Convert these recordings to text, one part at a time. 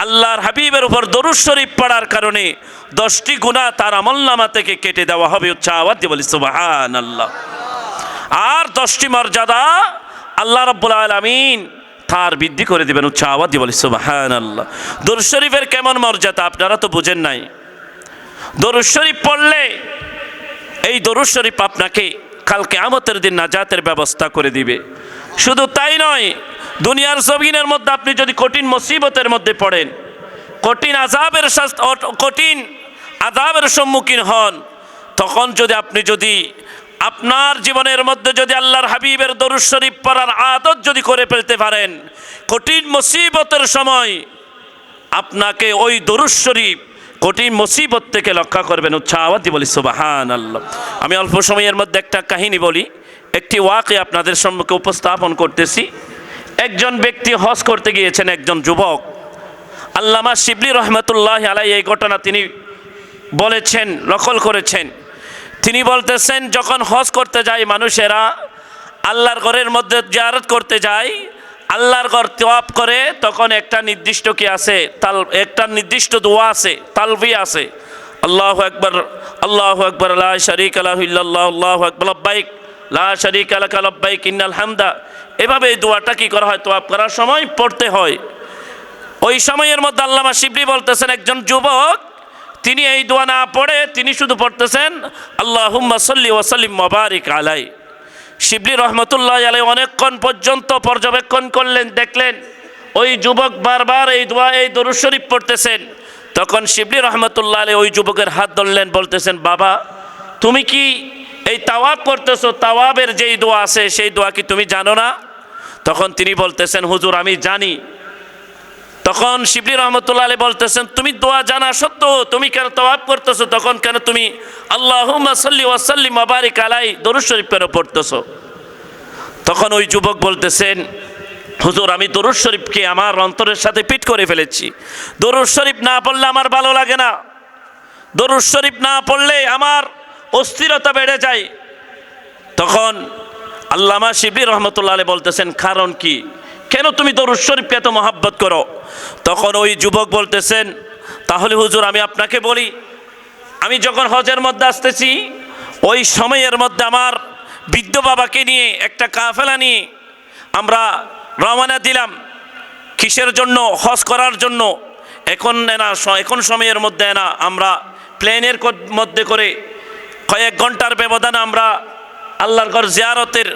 আল্লাহর হাবিবের উপর দরুদ শরীফ পড়ার কারণে 10টি গুনাহ তার আমলনামা থেকে কেটে দেওয়া হবে। উচ্চ আওয়াজ দিয়ে বলি সুবহানাল্লাহ। আর 10টি মর্যাদা আল্লাহ রাব্বুল আলামিন তার বৃদ্ধি করে দিবেন। উচ্চ আওয়াজ দিয়ে বলি সুবহানাল্লাহ। দরুদ শরীফের কেমন মর্যাদা আপনারা তো বুঝেন নাই। দরুদ শরীফ পড়লে এই দরুদ শরীফ আপনাকে কাল কিয়ামতের দিন নাজাতের ব্যবস্থা করে দিবে। শুধু তাই নয়, দুনিয়ার জমিনের মধ্যে আপনি যদি কঠিন মুসিবতের মধ্যে পড়েন, কঠিন আযাবের সম্মুখীন হন, তখন যদি আপনার জীবনের মধ্যে যদি আল্লাহর হাবিবের দরুদ শরীফ পড়ার আদত যদি করে ফেলতে পারেন, কঠিন মুসিবতের সময় আপনাকে ওই দরুদ শরীফ কঠিন মুসিবত থেকে রক্ষা করবেন। উচ্চ আওয়াজ দিয়ে বলি সুবহানাল্লাহ। আমি অল্প সময়ের মধ্যে একটা কাহিনী বলি, একটি ওয়াকিয়া আপনাদের সম্মুখে উপস্থাপন করতেছি। একজন ব্যক্তি হজ করতে গিয়েছেন, একজন যুবক। আল্লামা শিবলি রহমতুল্লাহ আলাইহি এই ঘটনা তিনি বলেছেন, নকল করেছেন। তিনি বলতেছেন, যখন হজ করতে যায় মানুষেরা, আল্লাহর ঘরের মধ্যে জিয়ারত করতে যায়, আল্লাহর ঘর তওয়াফ করে, তখন একটা নির্দিষ্ট কি আছে, একটা নির্দিষ্ট দোয়া আছে, তালবিয়া আছে। আল্লাহু আকবার, আল্লাহু আকবার, লা শারীকা লাহু ইল্লাল্লাহ, আল্লাহু আকবার, লাব্বাইক লা শারীকা লাকা লাব্বাইক ইন্নাল হামদা। এভাবে এই দোয়াটা কি করা হয়, তওয়াফ করার সময় পড়তে হয়। ওই সময়ের মধ্যে আল্লামা শিবলি বলতেছেন, একজন যুবক তিনি এই দোয়া না পড়ে তিনি শুধু পড়তেছেন আল্লাহুম্মা সাল্লি ওয়া সাল্লিম ওয়া বারিক আলাই। শিবলি রহমতুল্লাহ আলাইহি অনেকক্ষণ পর্যন্ত পর্যবেক্ষণ করলেন, দেখলেন ওই যুবক বারবার এই দোয়া, এই দরুদ শরীফ পড়তেছেন। তখন শিবলি রহমতুল্লাহ আলাইহি ওই যুবকের হাত ধরলেন, বলতেছেন, বাবা তুমি কি এই তাওয়াব করতেছো, তাওয়াবের যেই দোয়া আছে সেই দোয়া কি তুমি জানো না? তখন তিনি বলতেছেন, হুজুর আমি জানি। তখন শিবলি রহমতুল্লাহ আলাইহি বলতেছেন, তুমি দোয়া জানা সত্ত্বেও তুমি কেন তাওয়াব করতেছো? তখন কেন তুমি আল্লাহুম্মা সাল্লি ওয়া সাল্লিম ওয়া বারিক আলাই দরুদ শরীফ কেন পড়তেছো? তখন ওই যুবক বলতেছেন, হুজুর আমি দরুদ শরীফকে আমার অন্তরের সাথে ফিট করে ফেলেছি। দরুদ শরীফ না পড়লে আমার ভালো লাগে না, দরুদ শরীফ না পড়লে আমার অস্থিরতা বেড়ে যায়। তখন আল্লামা শিবলি রহমতুল্লাহ আলাইহি বলতেছেন, কারণ কি, কেন তুমি দরুদ শরীফকে এত মহব্বত করো? তখন ওই যুবক বলতেছেন, তাহলে হুজুর আমি আপনাকে বলি, আমি যখন হজের মধ্যে আসতেছি ওই সময়ের মধ্যে আমার বৃদ্ধ বাবাকে নিয়ে একটা কাফেলা নিয়ে আমরা রওনা দিলাম। কিসের জন্য? হজ করার জন্য। এখন সময়ের মধ্যে না, আমরা প্লেনের মধ্যে করে কয়েক ঘন্টার ব্যবধানে আমরা আল্লাহর ঘর জিয়ারতের,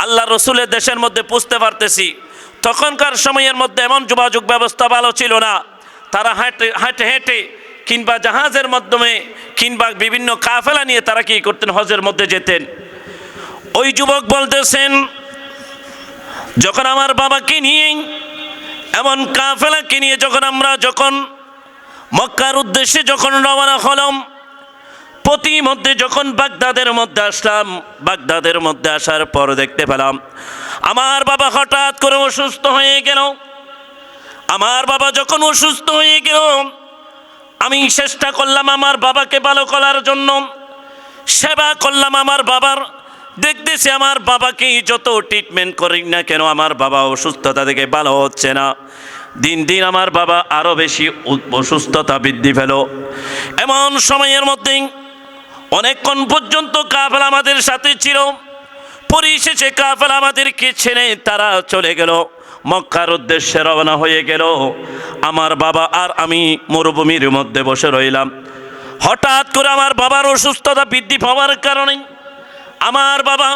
আল্লাহ রসুলের দেশের মধ্যে পৌঁছতে পারতেছি। তখনকার সময়ের মধ্যে এমন যোগাযোগ ব্যবস্থা ভালো ছিল না, তারা হেঁটে হেঁটে কিংবা জাহাজের মাধ্যমে কিংবা বিভিন্ন কাফেলা নিয়ে তারা কি করতেন, হজের মধ্যে যেতেন। ওই যুবক বলতেছেন, যখন আমার বাবাকে নিয়ে এমন কাফেলাকে নিয়ে যখন মক্কার উদ্দেশ্যে যখন রওনা হলাম, প্রতিমধ্যে যখন বাগদাদের মধ্যে আসলাম, বাগদাদের মধ্যে আসার পর দেখতে পেলাম আমার বাবা হঠাৎ করে অসুস্থ হয়ে গেল। আমার বাবা যখন অসুস্থ হয়ে গেল, আমি চেষ্টা করলাম আমার বাবাকে ভালো করার জন্য, সেবা করলাম আমার বাবার। দেখতেছি আমার বাবাকে যত ট্রিটমেন্ট করি না কেন, আমার বাবা অসুস্থতা থেকে ভালো হচ্ছে না। দিন দিন আমার বাবা আরও বেশি অসুস্থতা বৃদ্ধি পেল। এমন সময়ের মধ্যে অনেকক্ষণ পর্যন্ত কাফেলা আমাদের সাথে ছিল। পরিশেষে কাফেলা আমাদেরকে ছেড়ে তারা চলে গেল, মক্কার উদ্দেশ্যে রওনা হয়ে গেল। আমার বাবা আর আমি মরুভূমির মধ্যে বসে রইলাম। হঠাৎ করে আমার বাবার অসুস্থতা বৃদ্ধি পাওয়ার কারণে আমার বাবা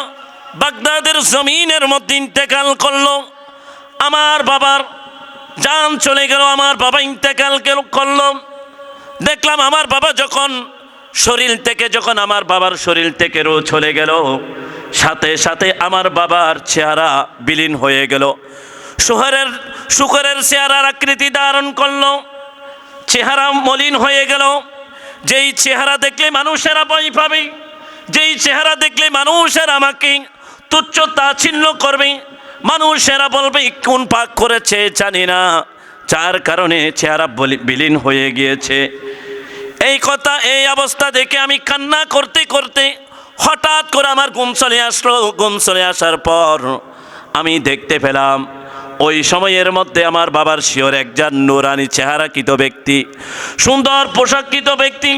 বাগদাদের জমিনের মধ্যে ইন্তেকাল করলো। আমার বাবার জান চলে গেল, আমার বাবা ইন্তেকাল করলো। দেখলাম আমার বাবা আমার বাবার শরীর থেকে রূহ চলে গেল, সাথে সাথে আমার বাবার চেহারা বিলীন হয়ে গেল। শুকরের চেহারার আকৃতি ধারণ করলো, চেহারা মলিন হয়ে গেল। যেই চেহারা দেখলে মানুষেরা ভয় পাবে, যেই চেহারা দেখলে মানুষেরা আমাকে তুচ্ছ তাচ্ছিল্য করবে, মানুষেরা বলবে কোন পাক করেছে জানি না, যার কারণে চেহারা বিলীন হয়ে গিয়েছে। এই অবস্থা দেখে আমি কান্না করতে করতে হঠাৎ করে আমার ঘুম চলে আসলো। ঘুম চলে আসার পর আমি দেখতে পেলাম ওই সময়ের মধ্যে আমার বাবার শিওর একজন নুরানি চেহারাকৃত ব্যক্তি, সুন্দর পোশাককৃত ব্যক্তি,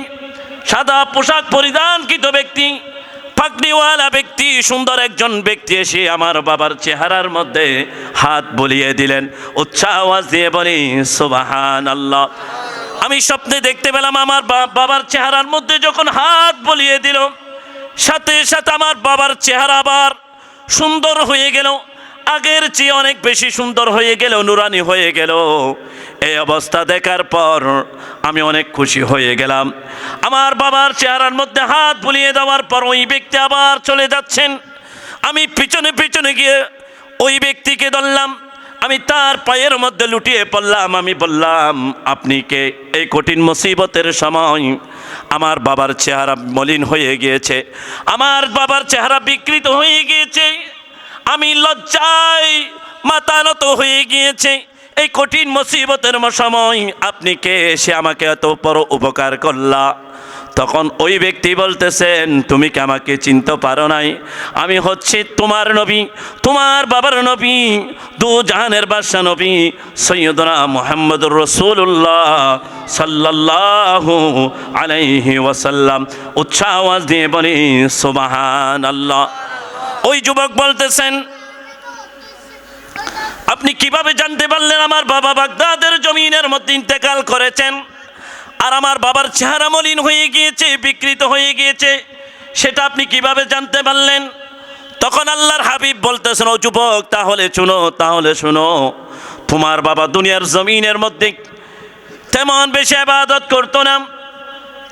সাদা পোশাক পরিধানকৃত ব্যক্তি, পাগড়িওয়ালা ব্যক্তি, সুন্দর একজন ব্যক্তি এসে আমার বাবার চেহারার মধ্যে হাত বুলিয়ে দিলেন। উচ্চ আওয়াজ দিয়ে বলি সুবহানাল্লাহ। আমি স্বপ্নে দেখতে পেলাম আমার বাবার চেহারার মধ্যে যখন হাত বুলিয়ে দিল, সাথে সাথে আমার বাবার চেহারা আবার সুন্দর হয়ে গেল, আগের চেয়ে অনেক বেশি সুন্দর হয়ে গেল, নুরানি হয়ে গেল। এই অবস্থা দেখার পর আমি অনেক খুশি হয়ে গেলাম। আমার বাবার চেহারার মধ্যে হাত বুলিয়ে দেওয়ার পর ওই ব্যক্তি আবার চলে যাচ্ছেন। আমি পিছনে পিছনে গিয়ে ওই ব্যক্তিকে ধরলাম, আমি তার পায়ের মধ্যে লুটিয়ে পড়লাম। আমি বললাম, আপনি কে? এই কঠিন মুসিবতের সময় আমার বাবার চেহারা মলিন হয়ে গিয়েছে, আমার বাবার চেহারা বিকৃত হয়ে গিয়েছে, আমি লজ্জায় মাথা নত হয়ে গিয়েছে। এই কঠিন মুসিবতের সময় আপনি কে এসে আমাকে এত বড় উপকার করলা? তখন ওই ব্যক্তি বলতেছেন, তুমি কি আমাকে চিনতে পারো নাই? আমি হচ্ছে তোমার নবী, তোমার বাবার নবী, দু জাহানের বাদশা নবী সৈয়দনা মুহাম্মদুর রাসূলুল্লাহ সাল্লাল্লাহু আলাইহি ওয়াসাল্লাম। উচ্চ আওয়াজ দিয়ে বলি সুবহানাল্লাহ। ওই যুবক বলতেছেন, আপনি কিভাবে জানতে পারলেন আমার বাবা বাগদাদের জমিনের মধ্যে ইন্তেকাল করেছেন আর আমার বাবার চেহারা মলিন হয়ে গিয়েছে, বিকৃত হয়ে গিয়েছে, সেটা আপনি কিভাবে জানতে পারলেন? তখন আল্লাহর হাবিব বলতেছেন, ও যুবক, তাহলে শুনো, তোমার বাবা দুনিয়ার জমিনের মধ্যে তেমন বেশি ইবাদত করতো না,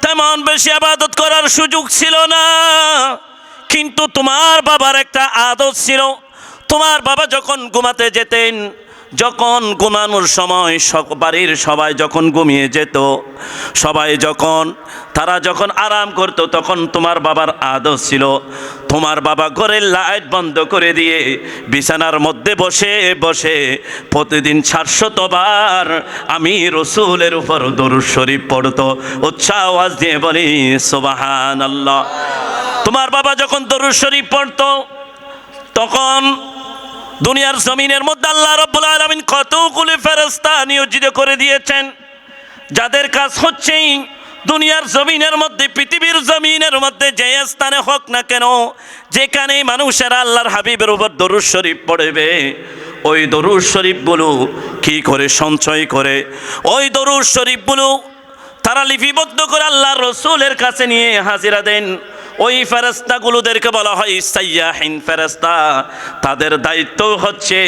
তেমন বেশি ইবাদত করার সুযোগ ছিল না, কিন্তু তোমার বাবার একটা আদত ছিল। তোমার বাবা যখন ঘুমাতে যেতেন, যখন ঘুমানোর সময় বাড়ির সবাই যখন ঘুমিয়ে যেত, তারা যখন আরাম করত, তখন তোমার বাবার আদত ছিল, তোমার বাবা ঘরের লাইট বন্ধ করে দিয়ে বিছানার মধ্যে বসে বসে প্রতিদিন 700 বার আমি রসুলের উপর দরুদ শরীফ পড়তো। উচ্চ আওয়াজ দিয়ে বলি সুবহানাল্লাহ। তোমার বাবা যখন দরুদ শরীফ পড়তো, তখন দুনিয়ার জমিনের মধ্যে আল্লাহ রাব্বুল আলামিন কতগুলো ফেরেশতা নিয়োজিত করে দিয়েছেন, যাদের কাজ হচ্ছে দুনিয়ার জমিনের মধ্যে, পৃথিবীর জমিনের মধ্যে যে স্থানে হোক না কেন, যেখানে মানুষেরা আল্লাহর হাবিবের উপর দরুদ শরীফ পড়বে, ওই দরুদ শরীফগুলো কি করে সঞ্চয় করে, ওই দরুদ শরীফগুলো তারা লিপিবদ্ধ করে আল্লাহর রসুলের কাছে নিয়ে হাজিরা দেন। ওই ফেরেশতাগুলোদেরকে বলা হয় সাইয়াহিন ফেরেশতা। তাদের দায়িত্ব হচ্ছে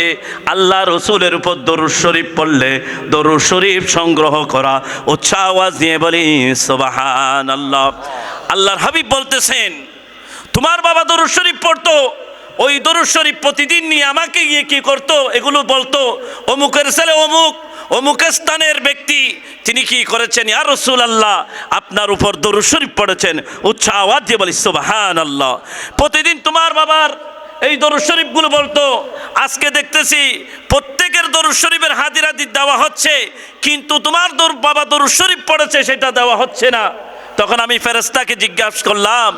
আল্লাহ রসুলের উপর দরুদ শরীফ পড়লে দরুদ শরীফ সংগ্রহ করা। উচ্চ আওয়াজ দিয়ে বলি সুবহানাল্লাহ। আল্লাহর হাবিব বলতেছেন, তোমার বাবা দরুদ শরীফ পড়তো, ওই দরুদ শরীফ প্রতিদিন নিয়ে আমাকে গিয়ে কি করতো, এগুলো বলতো, অমুকের ছেলে অমুক স্থানের ব্যক্তি তিনি কি করেছেন, ইয়া রাসূলুল্লাহ আপনার উপর দরুদ শরীফ পড়েছেন। উচ্চ আওয়াজ দিয়ে বলি সুবহানাল্লাহ। প্রতিদিন তোমার বাবার এই দরুদ শরীফগুলো বলতো। আজকে দেখতেছি প্রত্যেকের দরুদ শরীফের হাদিরা দেওয়া হচ্ছে, কিন্তু তোমার বাবা দরুদ শরীফ পড়েছে সেটা দেওয়া হচ্ছে না। তখন আমি ফেরেশতাকে জিজ্ঞাসা করলাম,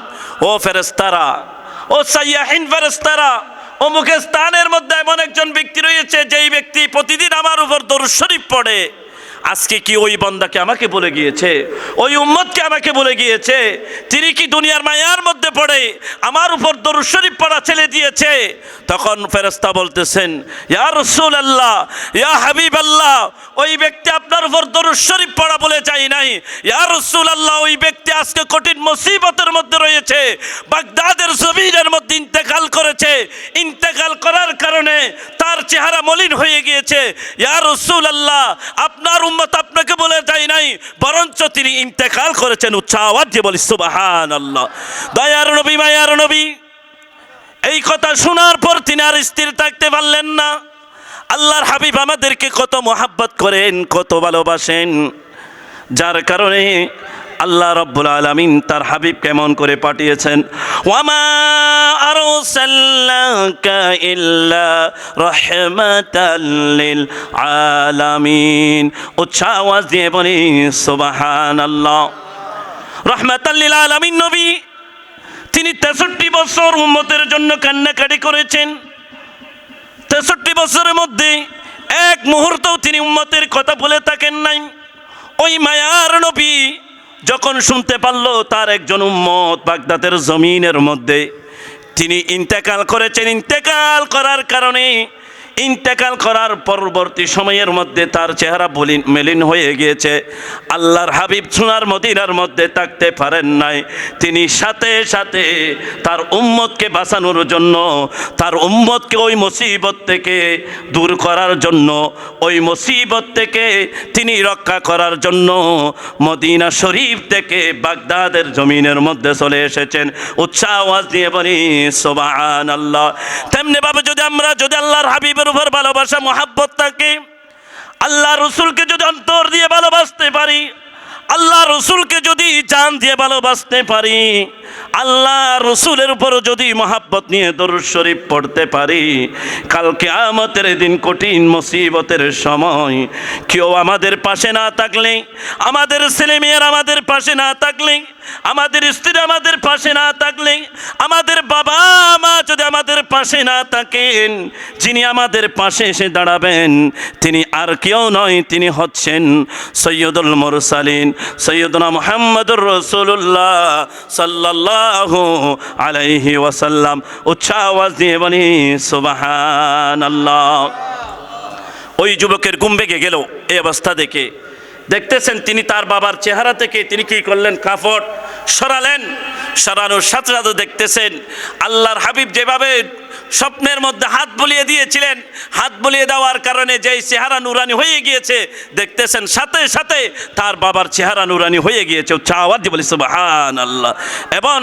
ও ফেরেশতারা, ও সাইয়াহিন ফেরেশতারা, অমুক স্থানের মধ্যে এমন একজন ব্যক্তি রয়েছে যেই ব্যক্তি প্রতিদিন আমার উপর দরুদ শরীফ পড়ে, আজকে কি ওই বান্দাকে আমাকে বলে গিয়েছে, ওই উম্মতকে আমাকে বলে গিয়েছে, তিনি কি দুনিয়ার মায়ার মধ্যে পড়ে আমার উপর দরুদ শরীফ পড়া ছেড়ে দিয়েছে? তখন ফেরেশতা বলতেছেন, ইয়া রাসূলুল্লাহ, ইয়া হাবিবাল্লাহ, ওই ব্যক্তি আপনার উপর দরুদ শরীফ পড়া বলে যায় নাই। ইয়া রাসূলুল্লাহ, ওই ব্যক্তি আজকে কঠিন মুসিবতের মধ্যে রয়েছে, বাগদাদের জমিনের মধ্যে ইন্তেকাল করেছে, ইন্তেকাল করার কারণে তার চেহারা মলিন হয়ে গিয়েছে। ইয়া রাসূলুল্লাহ, আপনার উম্মত আপনাকে বলে যায় নাই, বরঞ্চ তিনি ইন্তেকাল করেছেন। উচ্চ আওয়াজ দিয়ে বলি সুবহানাল্লাহ। দয়ার নবী, মায়ার নবী, এই কথা শোনার পর তিনি আর স্থির থাকতে পারলেন না। আল্লাহর হাবিব আমাদেরকে কত মোহাব্বত করেন, কত ভালোবাসেন, যার কারণে আল্লাহ রাব্বুল আলামিন তার হাবিব কেমন করে পাঠিয়েছেন, ওয়ামা আরসালনাকা ইল্লা রাহমাতাল লিল আলামিন। উচ্চ আওয়াজ দিয়ে বলি সুবহানাল্লাহ। রাহমাতাল লিল আলামিন নবী, তিনি 63 বছর উম্মতের জন্য কান্নাকাটি করেছেন। 63 বছরের মধ্যে এক মুহূর্তও তিনি উম্মতের কথা বলে থাকেন নাই। ওই মায়ার নবী যখন শুনতে পারলো তার একজন উম্মত বাগদাদের জমিনের মধ্যে তিনি ইন্তেকাল করেছেন, ইন্তেকাল করার কারণে ইন্তেকাল করার পরবর্তী সময়ের মধ্যে তার চেহারা মলিন হয়ে গিয়েছে। আল্লাহর হাবিব সোনার মদিনার মধ্যে থাকতে পারেন নাই। তিনি সাথে সাথে তার উম্মতকে বাঁচানোর জন্য, তার উম্মতকে ওই মুসিবত থেকে দূর করার জন্য, ওই মুসিবত থেকে তিনি রক্ষা করার জন্য মদিনা শরীফ থেকে বাগদাদের জমিনের মধ্যে চলে এসেছেন। উচ্চ আওয়াজ দিয়ে বলি সুবহানাল্লাহ। তেমনি ভাবে যদি আমরা আল্লাহর হাবিবের উপর ভালোবাসা মহাব্বত থাকে, আল্লাহ রসুলকে যদি অন্তর দিয়ে ভালোবাসতে পারি, আল্লাহ রসুলকে যদি জান দিয়ে ভালোবাসতে পারি, আল্লাহ রসুলের উপরও যদি মহাব্বত নিয়ে দরুদ শরীফ পড়তে পারি, কাল কিয়ামতের দিন কঠিন মুসিবতের সময় কেউ আমাদের পাশে না থাকলে, আমাদের ছেলেমেয়েরা আমাদের পাশে না থাকলে, আমাদের স্ত্রী আমাদের পাশে না থাকলে, আমাদের বাবা মা যদি আমাদের পাশে না থাকেন, যিনি আমাদের পাশে এসে দাঁড়াবেন তিনি আর কেউ নয়, তিনি হচ্ছেন সৈয়দুল মুরসালিন সৈয়দনা মুহাম্মদুর রাসূলুল্লাহ সাল্লাল্লাহু আলাইহি ওয়াসাল্লাম। উচ্চ আওয়াজ দিয়ে বলি সুবহানাল্লাহ। ওই যুবকের ঘুম ভেঙে গেল এই অবস্থা দেখে। দেখতেছেন তিনি তার বাবার চেহারা থেকে তিনি কি করলেন, কাপড় সরালেন। সরানোর সাথে সাথে দেখতেছেন আল্লাহর হাবিব যেভাবে স্বপ্নের মধ্যে হাত বুলিয়ে দিয়েছিলেন, হাত বুলিয়ে দেওয়ার কারণে যেই চেহারা নুরানি হয়ে গিয়েছে, দেখতেছেন সাথে সাথে তার বাবার চেহারা নুরানি হয়ে গিয়েছে। উচ্চ আওয়াজ দিয়ে বলি সুবহানাল্লাহ। এবং